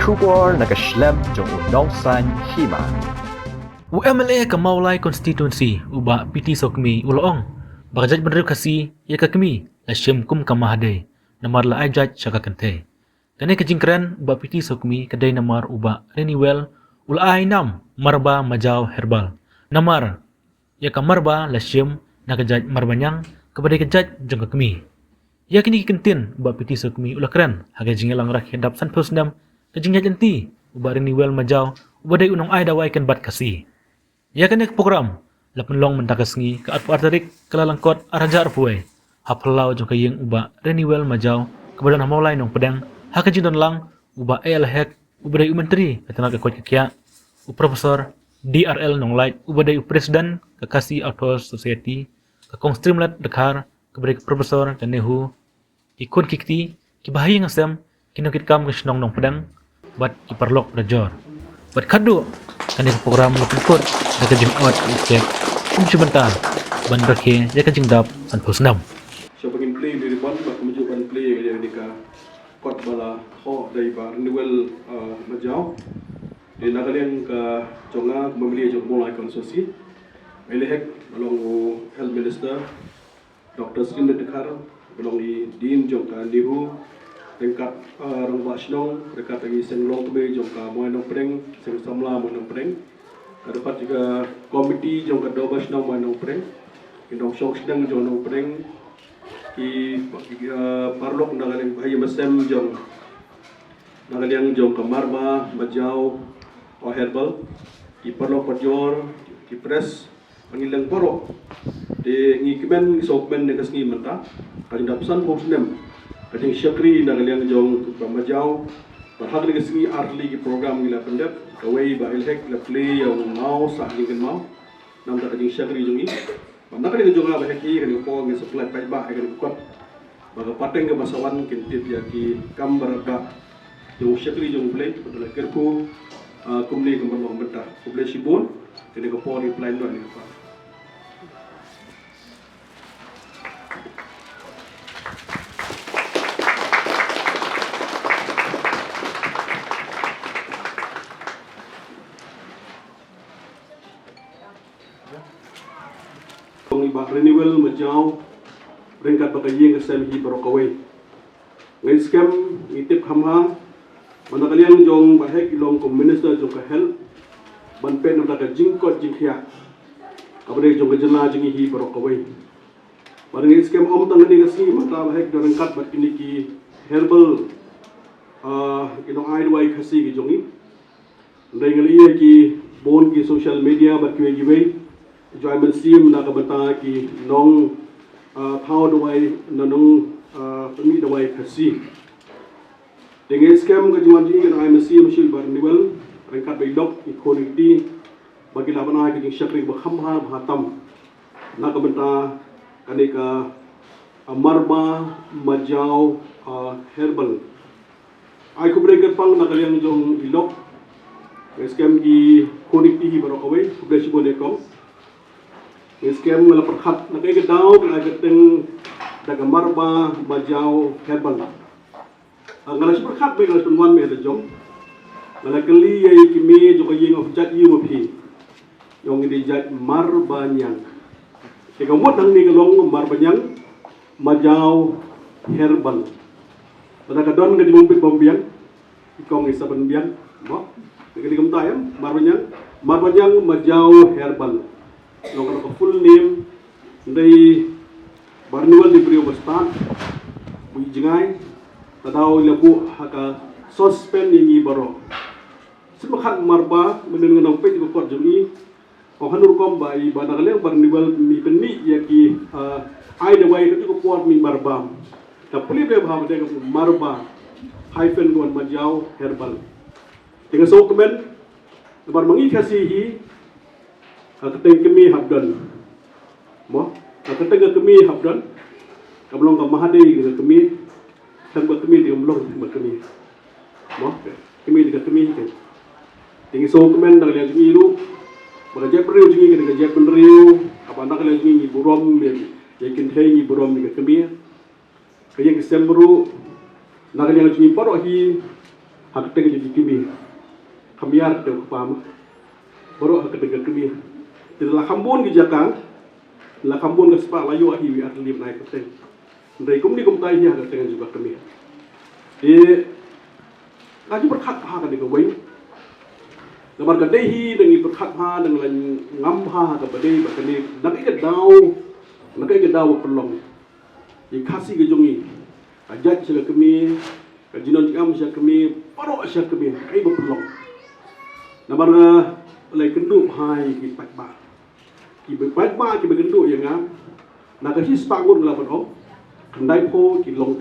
Kubor nakaslem jong unongsan Hima. UMLA ke Maulai Constituency uba PT Sawkmie uloong bagajat bener kasi ya ke Kmie la syem kum ka Mahadei namar la ajat syaka kente kane ke jingkran uba PT Sawkmie kedai namar uba renewal ulai nam Marba-Majaw Herbal namar ya ka Marba la syem nakajat Marbanyang kepada kejat jong ke Kmie ya kini kentin uba PT Sawkmie ulakran haga jingelang rak hedap san pusnam ke jingat enti uba renewal Majaw uba dai unong ai dawai kan bat kasi. Ya kan program lapan long mentakas ngi ke artarik kelalangkot arajar puai haplau jong kayeng uba renewal Majaw kebadan hamolai nong pedang haka jindon lang uba hek uba dai menteri katana ke kuat kekia u profesor DRL nong light uba dai presiden ke kasi auto society ke kong streamlet dekar kepada profesor dan nehu ikun kikti ki bahayi ngasem kinokit kam ke nong nong pedang bat ki perlok rajor bat kadu kan program lapan kot jaka jing awat ikek sebentar ban rakhe jaka jing dap san pusnam so bagin play di depan bak menunjukkan play yang dika kot bala ho dari bar renewal Majaw di nakalian ke jonga membeli jong mulai konsorsi melehek along health minister Dr. Skindet Dekar belong di din jong ka lihu tingkat rong basnong dekat lagi senglong kebe jong ka moy nong preng seng samla moy nong preng dapat juga komiti jong ka do basnong moy nong preng indong sok sedang jong nong preng ki parlok nagaling bayi mesem jong nagaliang jong ka Marba-Majaw o Herbal ki parlok pajor ki press pangilang poro de ngikimen Sawkmie de kasngi menta kadin dapsan posnem kadang syakri nagaliang jong Majaw berhak lagi sini arli program gila pendep kawai ba ilhek la play yang mau sah jingkan mau nam tak kadang syakri jong ini mana kadang jong ba heki kadang po ngi supply pai ba kadang kot baga pateng ke basawan kintit ya ki kambar ba jong syakri jong play betul kerku kumni kambar mau benta play sibun kadang po di plan do ni pa renewal Majaw ringkat bakayeng kesem hi barokaway ngai scam itip hamha mana kalian jong bahek ilong kom minister jong ka health ban pen nam ka jingkot jingkhia kabade jong ka jena jingi hi barokaway bar ngai scam om tang ni gasi mata bahek do ringkat bat kini ki herbal inong ai dwai khasi ki jongi ndai ngali ki bon ki social media bat ki giwei joy mensim na kabata ki nong thau dawai nanong pemi dawai khasi dengan scam ka juan ji kan ai mensim shil bar niwal rengkat baidok ikoniti bagi labana ki syakri bakhamha bhatam na kabata kanika Marba-Majaw Herbal ai kubre pang na kaliang jong ilok scam ki koniti hi barokawai kubre sibonekom scam ngala perkhat na kay gadaw kay gateng daga Marba-Majaw Herbal ngala si perkhat be ngala tunwan me da jom ngala kali ay kimi jo kay of jat yu maphi yong di jat Marbanyang kaya mo nang ni galong Marbanyang Majaw Herbal pada kadon ka di mumpit bombiang ikong isa banbiang mo kaya kam tayam Marbanyang Majaw Herbal nong ka full name ndai barnual di Brio Bastan bu jingai tadaw labu haka suspend ni baro simakhat Marba meneng nang pe ko kor jumi o hanur kom bai banagale barnual mi penni yaki ai de wai ko pot mi Marba ta puli be bhav de Marba hyphen gon Majaw Herbal tinga Sawkmie bar mangi khasi hi kateng Kmie habdan mo kateng Kmie habdan kablong ka Mahadei ke Kmie dan ka Kmie di kablong ka Kmie mo Kmie di Kmie ke tingi Sawkmie dang liang iru bala jep riu jingi ke jep riu apa nak liang jingi burom yakin hei burom di Kmie kaya ke semru nak liang jingi paro hi hak tengah jadi Kmie kamiar deu pam baru hak tengah Kmie tidak kambun di jakang la kambun ke sepak layu ahi wi atlim naik peteng ndai kum ni kum tai hi hak tengah juga Kmie laju berkat ha ka dega wai Namar ka dehi dengan berkat ha dengan ngam ha ka badai bakani nak ikat daw pelong ikasi ke jongi ajat sila Kmie kajinon jam sila Kmie parok sila Kmie ai berpelong namar lai kenduk hai ki patba ki bergenduk yang ngam nak his pangun la padong kendai po ki long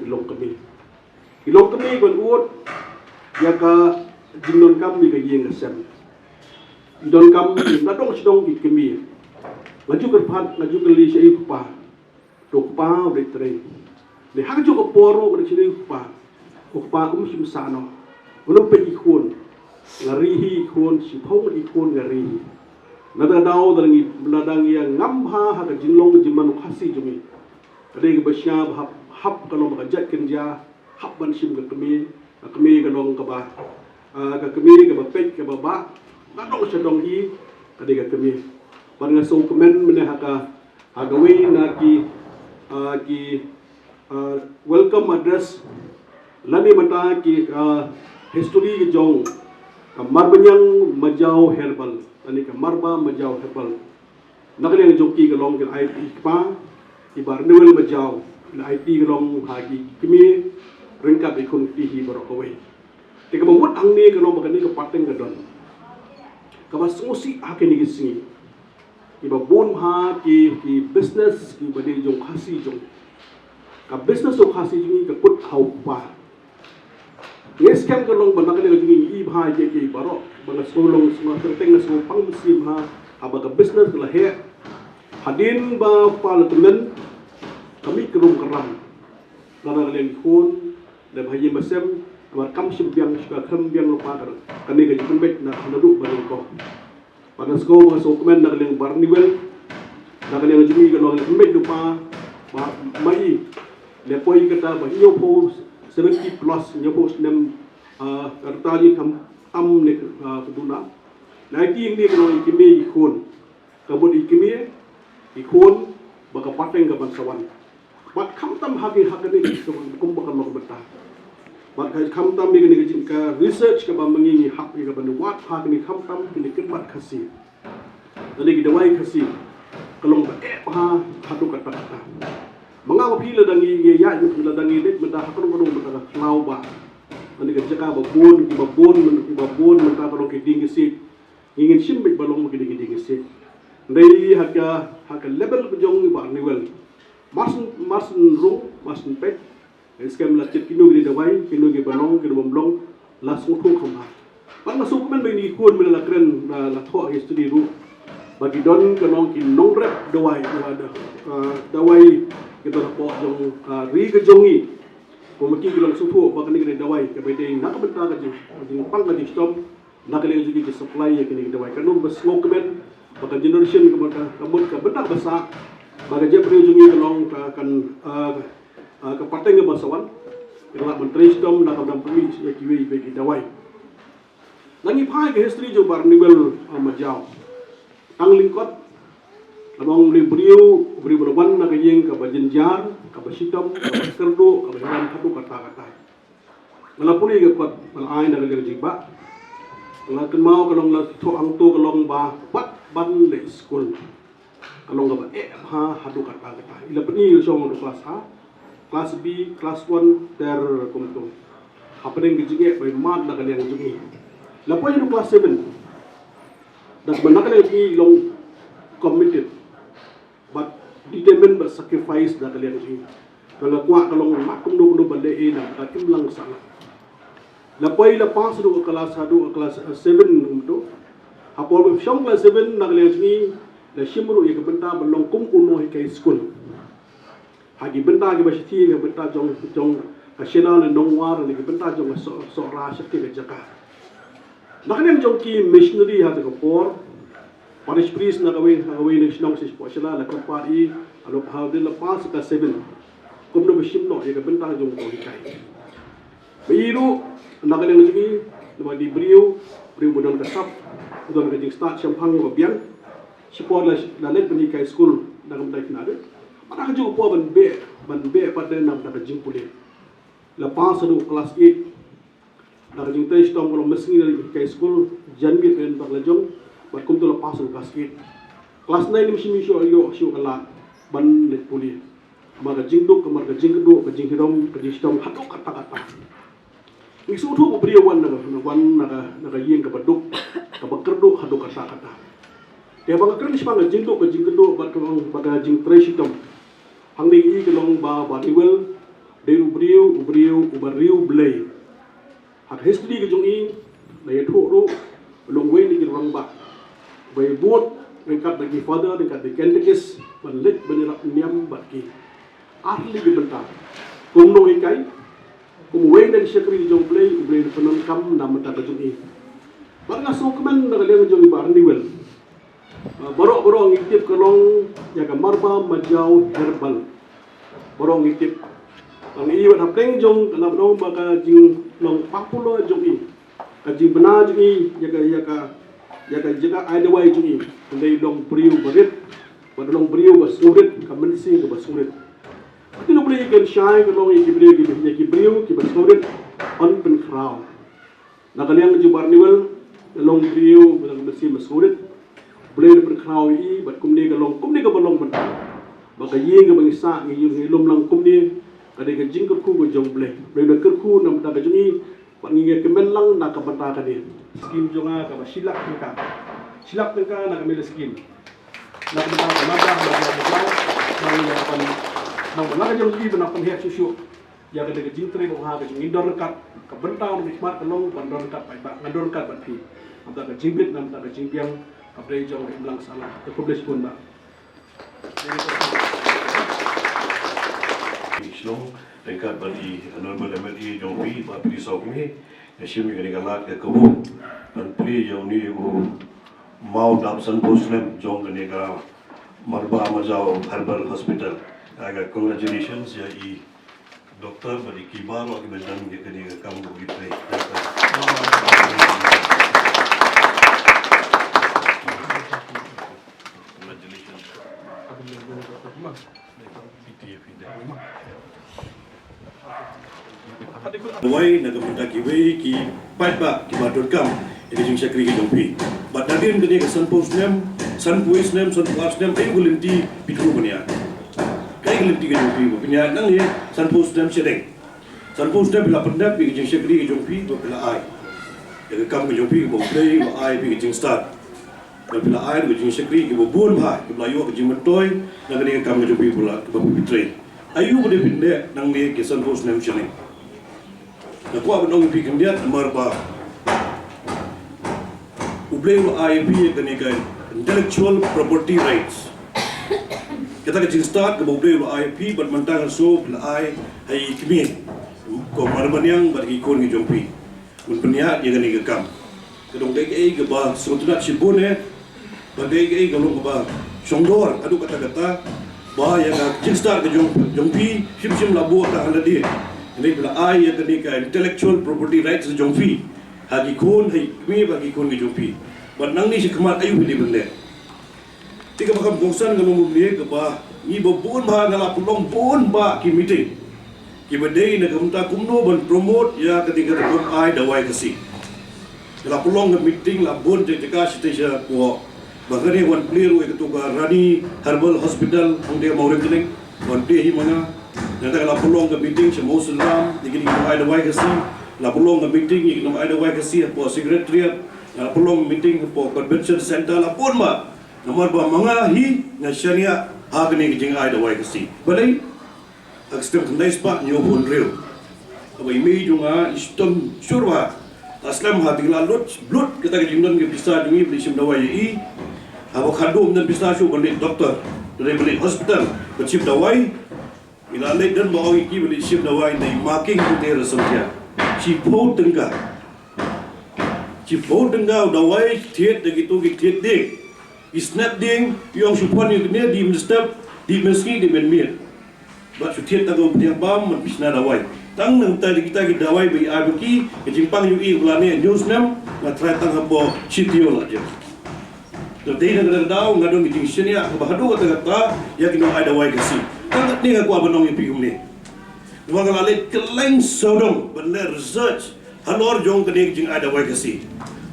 Kmie kon uot ya ka jinon kam ni ka yeng sem idon kam na dong sidong ki Kmie ngaju kerpat ngaju keli sei pa dokpa bre tre le hak jo ko poro bre sei pa ukpa sim sano ulum pe ikon ngarihi ikon si thong ikon ngarihi nada daw dalangi ladang yang ngamha ha ka jinlong jiman khasi jumi ade ke basya hap kalau maka jat kenja hap ban sim ka Kmie ka long ka ba ka Kmie ka ba pek ka ba na dong sedong hi ade ka Kmie barang Sawkmie mene haka agawi na ki welcome address lani mata ki history ki jong Marba-Majaw Herbal ani ka Marba-Majaw Herbal nakali ang jong ki galong ki IT pa ibar newel Majaw na IT galong hagi Kmie rengkap ikon tihi barokawai tika bawut ang ni galong bagani ka pateng gadon kabas ngosi akin ni gisingi iba bon ha ki business ki bade jong khasi jong ka business o khasi jong ka put hau pa yes kam ka long banak le jong i bha je ki baro bang solong semua teng so pang sim ha aba ka business la he hadin ba parliament kami kerum keram lana len khon le bhaye basem amar kam sim biang ska kham biang lo pa kami ka jipun bet na nadu bareng ko pada sekolah Sawkmie nak leng barniwel nak leng jumi kalau leng med lupa mai lepoi kata bahio po 70 plus nyopo nem kartali kam am ne kuduna lagi ini kalau Kmie ikon kabut Kmie ikon baka pateng ka bansawan bat kam tam hagi hakane kum bakal mau betah bat kam tam ni ni ka research ka mengingi hak ka ban wat hak ni kam tam ni kebat khasi jadi kita wai khasi kalong ba ha hatu kata mangapa pila dangi ya pila dangi det menda hakon ko menda lau ba ani ka jaka ba bon menda kalong ki ding si ingin simbik balong ki ding si dei haka level ko jong ba ni wel masun rung masun pek skam la chet kino gi dawai kino gi balong ki bomblong la su thu khoma pan ma Sawkmie be ni kun me la kren la tho history ru bagi don kanong ki nongrep dawai kita po jong ri ke jongi ko maki gilong su thu ba kani dawai ke be dei nak benta ka jing pang ka di stop nak le ji ki supply ya kini dawai kanong bas Sawkmie ba generation ka kamut ka benda basa baga je pre jongi kanong ka pateng ke basawan ila menteri stom nak kadam pumi ya kiwi be ki dawai langi phai ke history jo barniwel Majaw ang lingkot abang beriu berwan nak yeng ka bajenjar ka basitam ka baskerdo ka bahan hatu kata ngalapuni ke kot malai nak jiba ngalakan mau kalong la tho ang to kalong ba bat ban le school kalong ga ba ha hatu kata ila peni yo song kelas A kelas B kelas 1 ter kumtum apa yang gejige by mat nak yang jungi lapoy do kelas 7 dan sebenarnya lagi long committed but determined but sacrifice dah kalian ini kalau kuat kalau makum do balai na takim lang sana lapoi lepas do kelas 1 kelas 7 untuk apol besyong kelas 7 nak kalian ini la shimru ya benta balong kum uno kai school hagi benta ke basiti ke benta jong kasena le nongwar le benta jong so ra shakti ke jaka naknen jong ki missionary ha ko por parish priest na kawin ni sinong sis po sila la kompari alo how de la pas ka 7 kum no bishim no ya benta jong ko hikai biru Nakalang lagi nama di beliau budan kasap budan kajing start champang babian support la let bani kai school dalam dai kinade mana kaju po ban be pada nam da kajing pulih lepas tu kelas 8 da kajing test tom kalau mesin dari kai school janbi pen tak lejong bat kum tu lepas tu kelas 8 kelas 9 ni mesti yo kala ban let pulih maka jingduk kamar kajing kedua kajing hirom kajing stom hatok kata-kata Isu tu beri wan naga yin ke baduk ke bakerduk haduk kata. Dia bang keren sih bang jingduk ke jingkeduk pada jing tresitom. Hang di kelong ba niwel deru beriu belai. Hak history ke jongi daya tu ru long way ni kirang ba. Bay buat dekat bagi father dekat di kentekis belit benerak niam bagi. Ahli ke bentar. Kumno ikai Kumuway dan syakri jong play ublay penangkam na mata kajong i. Barang Sawkmie nagaliang jong iba niwel. Baro ngitip kalong yaga Marba-Majaw Herbal. Baro ngitip. Ang iwan hapleng jong kanabno baka jing long papulo jong i. Kajing bena jong i yaga aidaway jong i. Kanday long beriu barit. Badalong beriu basurit kamensi ke basurit. Kita nak boleh ikan syai kalau kibriu kibasurit on pen crown. Nakaliang jubar niwel long beriu belang besi masurit boleh pen crown i bat kumni ka balong ban. Baka yeng ka bangsa ngi lom lang kumni kadai ka jingker ku go jong boleh na kerku nam ta ka jongi pat ngi kemen lang na ka banta ka ni. Skim jonga ka silak ka. Silak ka na ka mele skim. Nak banta ka maga Nang wala jam lagi benak penhias susu. Ya kada jing tre no ha ka jing indor kat ka bentang ni smart kalong bandor kat pai ba ngador kat bat pi. Amta ka jingbit nam ta ka jingpiang ka brei jong imlang salah. Ka publish pun ba. Islong dekat bagi normal MLA jong pi ba pi Sawkmie. Yashimi ka galat ka kabu. Dan pli jong ni go mau dap san Muslim jong ni ka Marba-Majaw Herbal Hospital. Agak congratulations ya i dokter bagi kibar lagi benar dia kena kamu begitu. Congratulations. Wai nak minta kiwei ki pat ba ki badut kam ini jing syakri ki jompi. Bat nadin kena ke san post nem, san puis nem, san pas nem ai gulinti pitu bania. Kaya tiga jumpi, punya nang ni sanpus dam sedeng. Sanpus dam bila pendap pergi jeng syakri ke jumpi, bila ai. Jadi kam ke jumpi ke play, ai pergi jeng start. Bila ai ke jeng syakri ke buon bah, bila ayu ke jeng mentoy, nang ni kam ke jumpi pula ke babu train. Ayu boleh pindah nang ni ke sanpus dam sedeng. Nak kuat benong pergi kemudian Marba. Ublay ai pergi ke ni kan intellectual property rights. Kita kecil start ke bawah IP bermentang so belai hai Kmie ko marmaniang bagi kon ngi jompi mun penia ye gani ke kam kedong dek ke ba sotuna sibune badai ke galong ba songdor adu kata-kata ba ya ga kecil start ke jompi sim labo ta hala dia ini belai ye gani ke intellectual property rights jompi hagi kon hai Kmie bagi kon ngi jompi ban nang ni si kemat ayu ni benda Tiga makam gongsan kalau membeli ke bah, ni berpun bah ngala pulong pun bah ki meeting. Ki badai nak minta kumno ban promote ya ketika terkum ai dawai kasi. Ngala pulong ke meeting lah bon jeka station ko. Bagani wan clear we ketua Rani Herbal Hospital ang dia mau rekening wan dia Hima. Nanti ngala pulong ke meeting semua senam dikini ai dawai kasi. La pulong ke meeting ni ai dawai kasi po secretariat. Ngala pulong meeting po convention center la pun bah. Namar ba mangahi na syania hagni jing ai dawai kasi balai agstem kandai spa nyo bon reu abai mi junga istom surwa aslam hati lalut blood kita ke jingdon ke bisa jungi beli sim dawai i abo khadum dan bisa su beli doktor dari beli hospital bersim dawai ila le dan bawa iki beli sim dawai nei marking ku ter samkia cipo tengga dawai tiet begitu ki tiet ding Snap ding yang supaya ni di snap di meski di menmir. But setiap tahu dia bam men bisna dawai. tang nang tadi kita ki dawai bi abki ke jimpang yu i ulane news nam na try tang habo chitio la je to dei na daw ngadong ki senia ka bahadu kata ya ki no ai dawai ke si tang ni ka kwa banong pi umne wa ga le keleng sodong bener research halor jong ke jing ai dawai ke si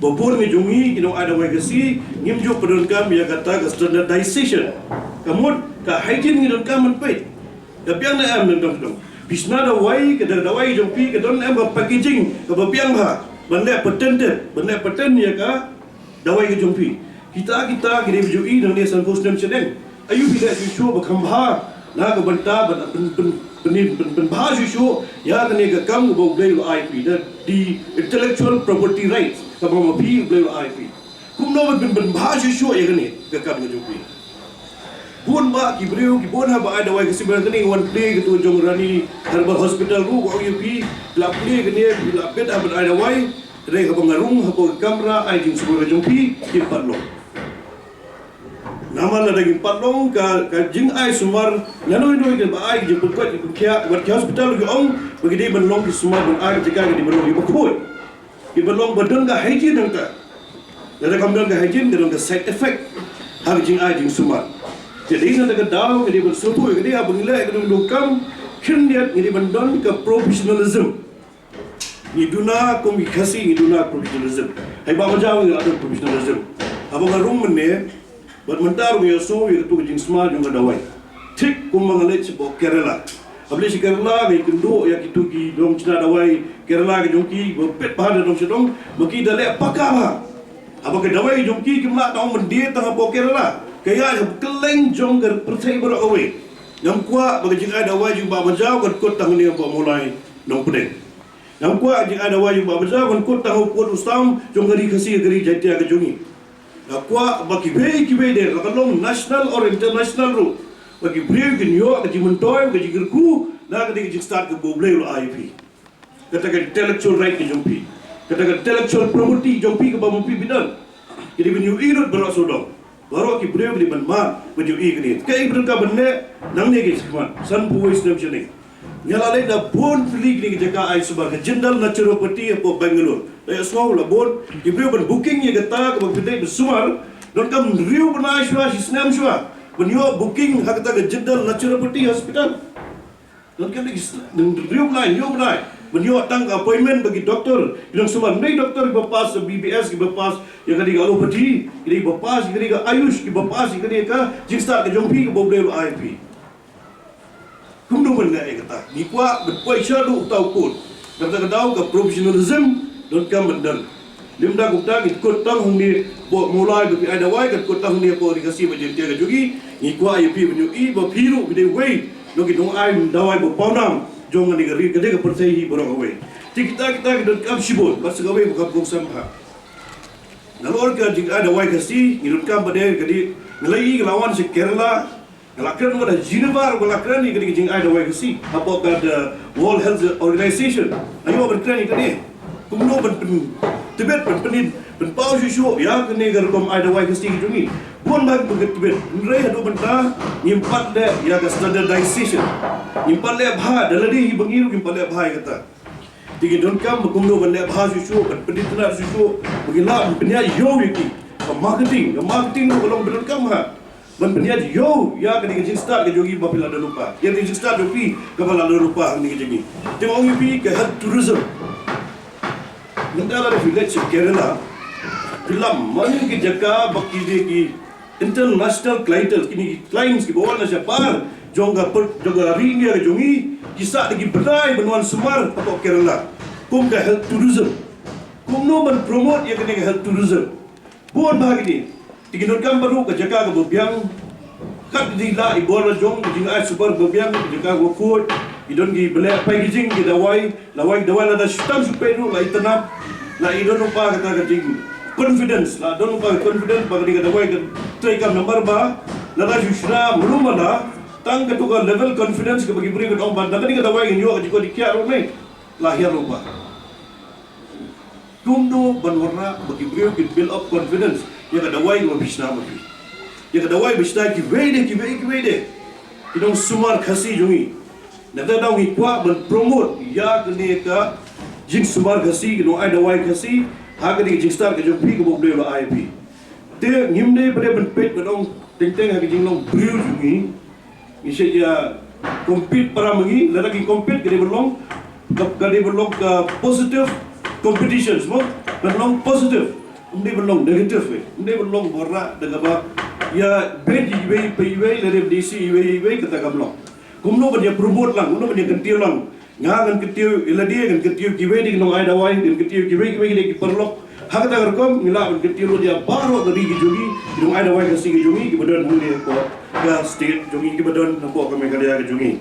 bopur mi jungi ki no ai dawai ke si ngim jo pedon kam ya kata ka standardization kamut ka hygiene ni don kam man pe ka piang na am dong bisna dawai ke dawai jong pi ke don am ka packaging ka piang ha benda patent ya ka dawai ke jong pi kita kini bujui dan dia sanfus dan sedeng ayu bila susu berkambha na ke benta ben bah susu ya kene ke kam go blai IP the intellectual property rights ka ma pi blai IP kum no ben bah susu ya kene ke kam jong pi bun ba ki breu ki bon ha ba ada wai ke sibar kene one play ke tu jong rani Herbal hospital ru go IP la play kene la pet ada wai re ka bangarung ha ko kamera ai jing suara jong pi ki parlo Namar la daging patlong ka jing ai sumar nanoi ke ba ai je pukot ke kia wat hospital ke ong bagi dia benlong ki sumar ben ai jaga ke benlong ki pukot ki benlong badan ka hygiene dang ka ada kamdan ka hygiene dang ka side effect har jing ai jing sumar jadi na daga daw ke dia bersupu ke dia bengilai ke dong kam kin dia ni bendon ke professionalism ni duna komunikasi ni duna professionalism hai ba majaw ni ada professionalism abang rum ne But mentar we so we tu jing smart jong dawai. Tik kum mangalet sepo Kerala. Abli si Kerala ngai kendo ya kitu ki dong Cina dawai Kerala ke jong ki pet bahan dong sedong maki dale pakar ha. Apa ke dawai jong ki kimla tong mendia tang po Kerala. Kaya keleng jong ker percaya bero away. Yang kuat bagi jing dawai jong ba majau kan kot tang ni apa mulai dong pedeng. Yang kuat jing dawai jong ba majau kan kot tang pot ustam jong gari kasi gari jatia ke jongi. Kuat bagi kibai deh, kalau national or international ru, bagi brave genyo, bagi mentoy, bagi gerku, nak ketika start ke boblei lo IP, katakan intellectual right ke jompi, katakan intellectual property jompi ke bampi bidan, jadi benyu irut berak sodong, baru ki brave di benmar benyu i kini, kai berka benne, nang ni ke sekiman, san buwis nam sini, nyalale na bon fili kini jaga ai sebagai general naturopathy apa Bangalore. Saya semua lah bon, ibu ben booking ye kata ke benda bersumar, don kam riu bernai shua, sinam shua, benyo booking hak kata ke Jeddah Naturopathy Hospital, don kam riu bernai, benyo tang appointment bagi doktor, bilang semua ni doktor berpas BBS, berpas yang kadi alopati, kadi berpas, kadi ayush, berpas, kadi jing start ke jompi ke boleh IP. Kumdu benda ye kata, ni kuat berpuai syadu tau pun, kata tahu ke professionalism. Don kam bendan limda gupta ikut tang huni bo mulai bi ada wai kat kut tang ni po dikasih bajen dia jugi ni kwa IP benyu i bo piru bi wei no ki dong ai dawai bo paunam jong ni gari kede ke percaya boro away kita don kam sibot pas gawe bo kam samha nalor ka jing ada wai kasi ni don kam bade kedi ngelai lawan si Kerala ngelakran wala Geneva ngelakran ni kedi jing ada wai kasi apa ka World Health Organization ayo berkran ni kedi kumno ben tibet ben pau susu ya kene garkom ada wai kasi jungi bon bag beget tibet rei hadu benta nyimpat de ya ka standardization nyimpat le bha daladi bangiru nyimpat le bha kata tigi don kam kumno ben le bha susu ben penitna susu begila penya yo yiki marketing ko long ben kam ha ben penya yo ya kene ke start ke jogi bapila lupa ya ke start jogi ke bala lupa ni ke jogi tengok ngipi ke health tourism Negara village Kerala, film mana ki jaga baki de ki international clientele kini clients ki bawa nasi par jongga ringi ke jongi kisah lagi berai benuan semar apa Kerala, kum ke health tourism, kum no ben promote ya kini ke health tourism, buat bahagi ni, tiga kam baru ke jaga ke bebiang, kat di la ibor jong jingga super bebiang ke jaga ke food. Idon gi beli packaging gi dawai la da stam supenu la itanap la idon lupa kata kating confidence la don lupa confidence bagi ga dawai ga try kam number ba la da shura mulumana tang ka tuga level confidence ke bagi beri ga dong ba da ga dawai gi yo ga jiko dikia ro nei la hiar lupa kumdo banwarna bagi beri ga build up confidence ya ga dawai ga bisna ba ya ga dawai bisna ki wede idong sumar khasi jungi Nada dong ikwa ben promote ya kene ka jing sumar kasi no ai dawai kasi ha kene jing start ke jong pi ke bok de lo IP. Te ngimne pada ben pet bedong teng-teng ha ke jing long bril jungi. Ise ya compete para mengi lada ki compete ke belong ke belong ka positive competitions mo belong positive hindi belong negative hindi belong borra daga ba ya beji wei pei wei lada DC wei kata ka belong kumno ba dia promote lang kumno ba dia kentiu lang ngangan kentiu iladia kan kentiu kiwe di nong ai dawai kan kentiu kiwe di perlok hak ta rekom ngila kan kentiu dia baro dari jogi nong ai dawai kasi jogi ki badan huni ko ga state jogi ki badan ko ka megalia jogi